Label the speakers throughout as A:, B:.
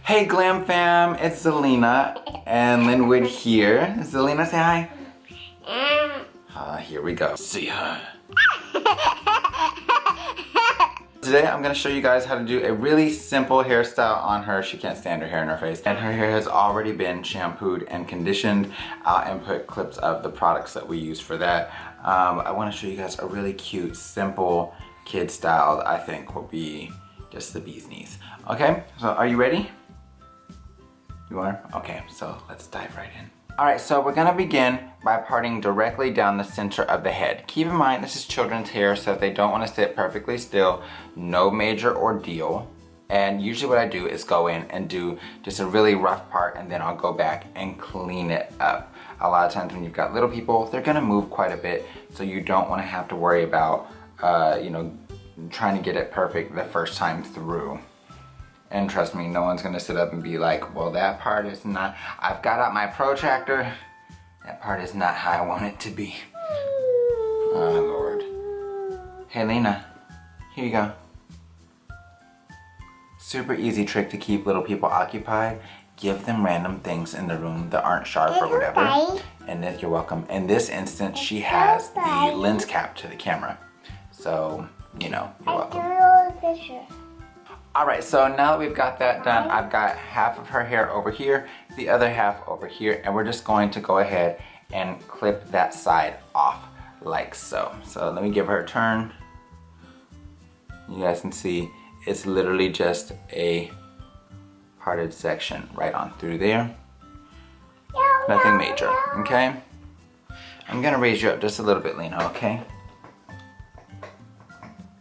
A: Hey Glam Fam, it's Zalina and Linwood here. Zalina, say hi. Here we go. See ya. Today I'm going to show you guys how to do a really simple hairstyle on her. She can't stand her hair in her face. And her hair has already been shampooed and conditioned. I'll input clips of the products that we use for that. I want to show you guys a really cute, simple, kid style that I think will be just the bee's knees. Okay, so are you ready? You are? Okay, so let's dive right in. Alright, so we're gonna begin by parting directly down the center of the head. Keep in mind this is children's hair, so if they don't want to sit perfectly still, no major ordeal. And usually what I do is go in and do just a really rough part, and then I'll go back and clean it up. A lot of times when you've got little people, they're gonna move quite a bit, so you don't want to have to worry about trying to get it perfect the first time through. And trust me, no one's gonna sit up and be like, well, that part is not, I've got out my protractor, that part is not how I want it to be. Oh, Lord. Hey, Lena, here you go. Super easy trick to keep little people occupied. Give them random things in the room that aren't sharp or whatever. And then you're welcome. In this instance, she has the lens cap to the camera. So, you know, you're welcome. Alright, so now that we've got that done, I've got half of her hair over here, the other half over here, and we're just going to go ahead and clip that side off like so. So let me give her a turn. You guys can see it's literally just a parted section right on through there. Nothing major, okay? I'm gonna raise you up just a little bit, Lena, okay?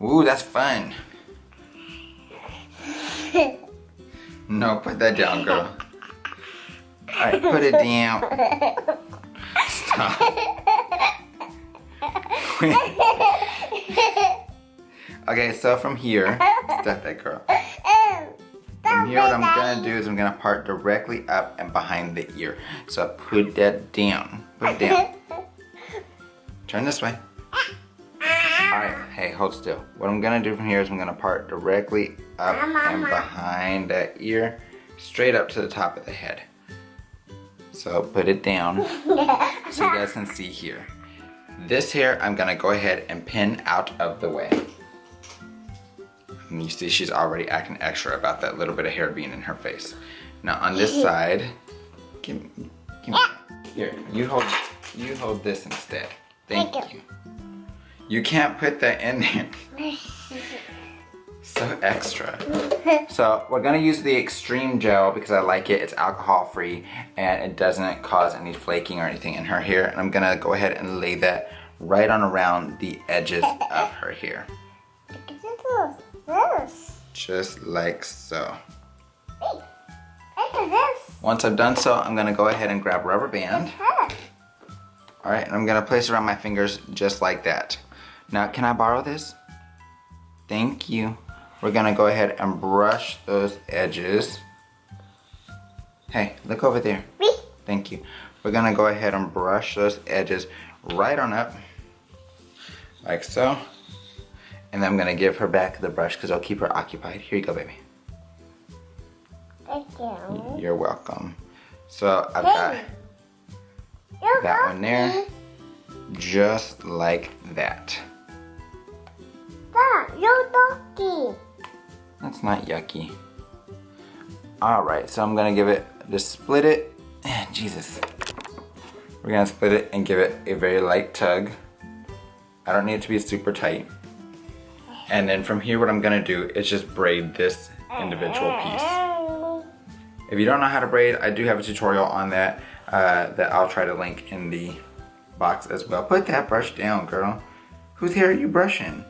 A: Ooh, that's fun. No, put that down, girl. Alright, put it down. Stop. Okay, so from here, stop that, girl. From here, what I'm gonna do is I'm gonna part directly up and behind the ear. So put that down. Put it down. Turn this way. Alright, hey, hold still. What I'm gonna do from here is I'm gonna part directly up and behind that ear, straight up to the top of the head. So put it down so you guys can see here. This hair I'm gonna go ahead and pin out of the way. And you see she's already acting extra about that little bit of hair being in her face. Now on this side, give me here, you hold this instead. Thank you. You can't put that in there. So extra. So we're gonna use the extreme gel because I like it. It's alcohol free and it doesn't cause any flaking or anything in her hair. And I'm gonna go ahead and lay that right on around the edges of her hair. Just like so. Once I've done so, I'm gonna go ahead and grab a rubber band. All right, and I'm gonna place it around my fingers just like that. Now, can I borrow this? Thank you. We're gonna go ahead and brush those edges. Hey, look over there. Thank you. We're gonna go ahead and brush those edges right on up, like so. And then I'm gonna give her back the brush because I'll keep her occupied. Here you go, baby.
B: Thank you.
A: You're welcome. So I've got that one there, just like that.
B: You're yucky.
A: That's not yucky. Alright, so I'm gonna give it, just split it. Jesus. We're gonna split it and give it a very light tug. I don't need it to be super tight. And then from here what I'm gonna do is just braid this individual piece. If you don't know how to braid, I do have a tutorial on that that I'll try to link in the box as well. Put that brush down, girl. Whose hair are you brushing?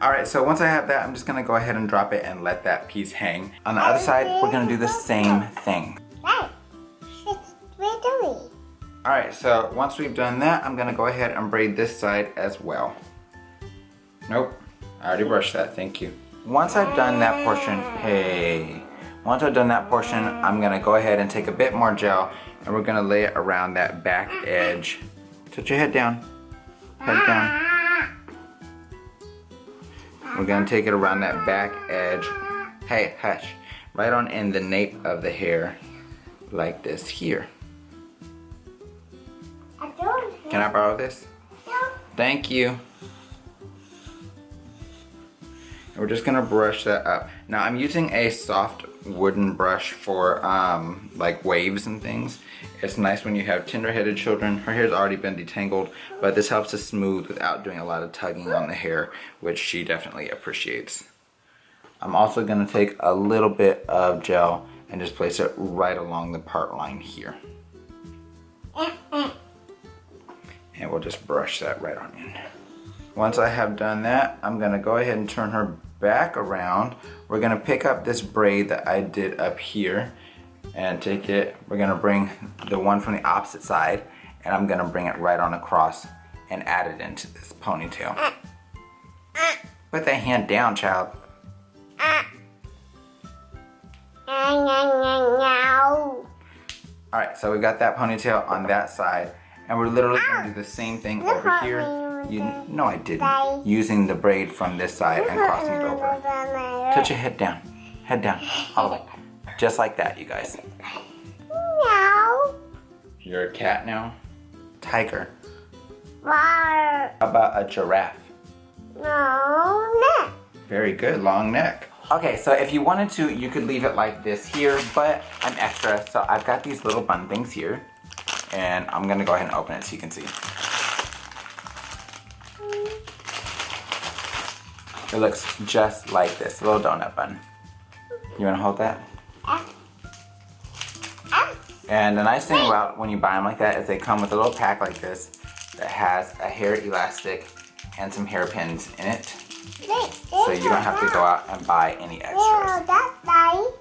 A: Alright, so once I have that, I'm just gonna go ahead and drop it and let that piece hang. On the other side, we're gonna do the same thing. Alright, so once we've done that, I'm gonna go ahead and braid this side as well. Nope, I already brushed that, thank you. Once I've done that portion, once I've done that portion, I'm gonna go ahead and take a bit more gel and we're gonna lay it around that back edge. Put your head down, head down. We're gonna take it around that back edge. Hey, hush. Right on in the nape of the hair, like this here. Can I borrow this? Thank you. And we're just gonna brush that up. Now I'm using a soft wooden brush for like waves and things. It's nice when you have tender-headed children. Her hair's already been detangled, but this helps to smooth without doing a lot of tugging on the hair, which she definitely appreciates. I'm also gonna take a little bit of gel and just place it right along the part line here. And we'll just brush that right on in. Once I have done that, I'm gonna go ahead and turn her back around. We're gonna pick up this braid that I did up here and take it, we're gonna bring the one from the opposite side, and I'm gonna bring it right on across and add it into this ponytail. Put that hand down, child. Alright, so we got that ponytail on that side, and we're literally gonna do the same thing over here. No, I didn't. Using the braid from this side and crossing it over. Touch your head down. Head down. All the way. Just like that, you guys.
B: Meow.
A: You're a cat now? Tiger.
B: How
A: about a giraffe?
B: No, neck.
A: Very good, long neck. Okay, so if you wanted to, you could leave it like this here, but I'm extra, so I've got these little bun things here, and I'm gonna go ahead and open it so you can see. It looks just like this, a little donut bun. You wanna hold that? And the nice thing about when you buy them like that is they come with a little pack like this that has a hair elastic and some hairpins in it. So you don't have to go out and buy any extras.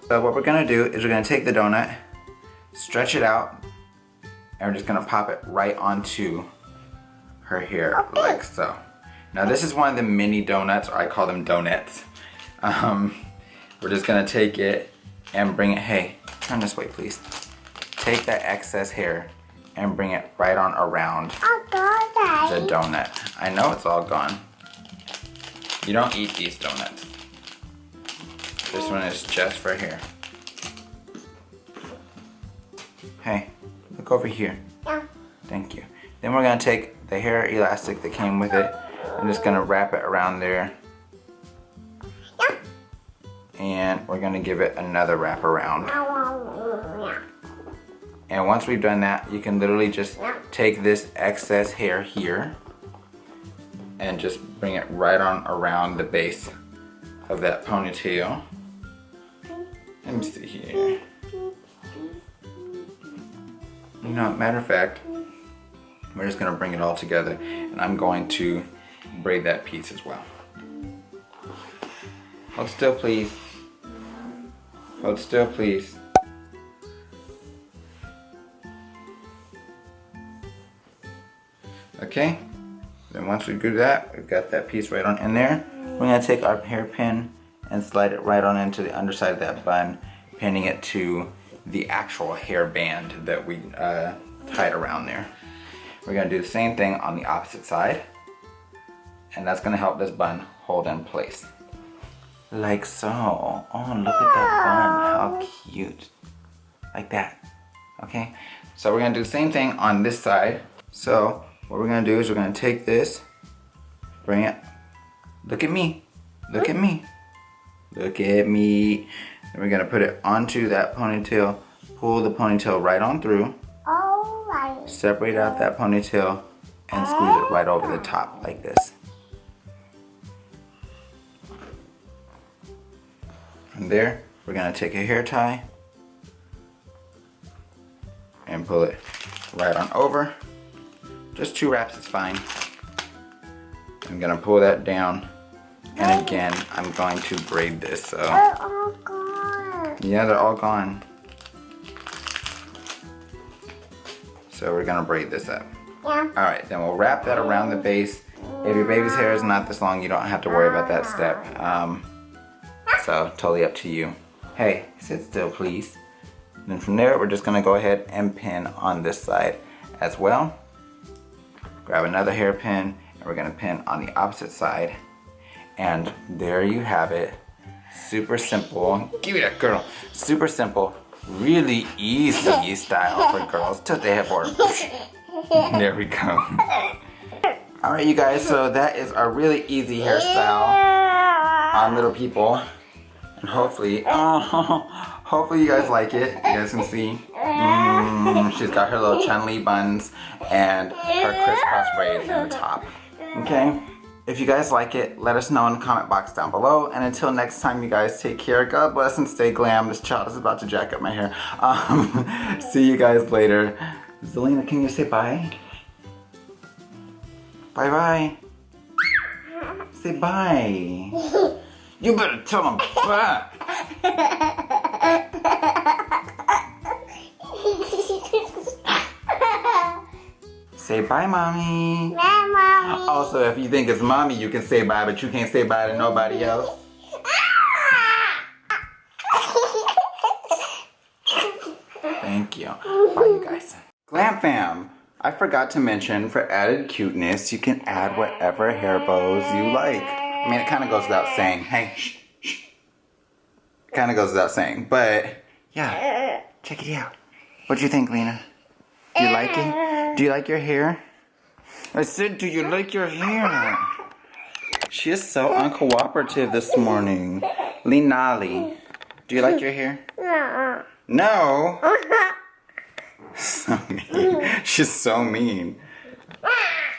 A: So what we're gonna do is we're gonna take the donut, stretch it out, and we're just gonna pop it right onto her hair like so. Now this is one of the mini donuts, or I call them donuts. We're just gonna take it and bring it, hey, turn this way please. Take that excess hair and bring it right on around the donut. I know it's all gone. You don't eat these donuts. This one is just for hair. Hey, look over here. Thank you. Then we're gonna take the hair elastic that came with it. I'm just gonna wrap it around there. And we're gonna give it another wrap around. And once we've done that, you can literally just take this excess hair here and just bring it right on around the base of that ponytail. Let me see here. You know, matter of fact, we're just gonna bring it all together, and I'm going to braid that piece as well. Hold still, please. Hold still, please. Okay, then once we do that, we've got that piece right on in there. We're gonna take our hairpin and slide it right on into the underside of that bun, pinning it to the actual hair band that we tied around there. We're gonna do the same thing on the opposite side, and that's gonna help this bun hold in place. Like so. Oh, look at that bun, how cute. Like that, okay? So we're gonna do the same thing on this side. So what we're gonna do is we're gonna take this, bring it, look at me, look at me, look at me. And we're gonna put it onto that ponytail, pull the ponytail right on through, separate out that ponytail, and squeeze it right over the top like this. From there, we're gonna take a hair tie and pull it right on over. Just 2 wraps is fine. I'm gonna pull that down, and again, I'm going to braid this. So
B: they're all gone.
A: Yeah, they're all gone. So we're gonna braid this up.
B: Yeah.
A: All right, then we'll wrap that around the base. If your baby's hair is not this long, you don't have to worry about that step. So totally up to you. Hey, sit still, please. And then from there, we're just gonna go ahead and pin on this side as well. Grab another hairpin, and we're gonna pin on the opposite side. And there you have it. Super simple. Give me that, girl. Super simple. Really easy style for girls. Tilt the headboard. There we go. Alright, you guys, so that is a really easy hairstyle on little people. And hopefully, hopefully you guys like it. You guys can see. She's got her little chun-li buns and her crisscross braids in the top. Okay? If you guys like it, let us know in the comment box down below. And until next time, you guys take care. God bless and stay glam. This child is about to jack up my hair. See you guys later. Zalina, can you say bye? Bye-bye. Say bye. You better tell them bye. Say bye, mommy.
B: Bye, mommy.
A: Also, if you think it's mommy, you can say bye, but you can't say bye to nobody else. Thank you. Bye, you guys. GlamFam. I forgot to mention, for added cuteness, you can add whatever hair bows you like. I mean, it kind of goes without saying. Hey, shh, shh. Kind of goes without saying, but yeah, check it out. What do you think, Lena? Do you like it? Do you like your hair? I said, do you like your hair? She is so uncooperative this morning. Linali, do you like your hair?
B: No.
A: No? So mean. She's so mean.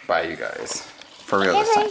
A: Bye, you guys. For real this time.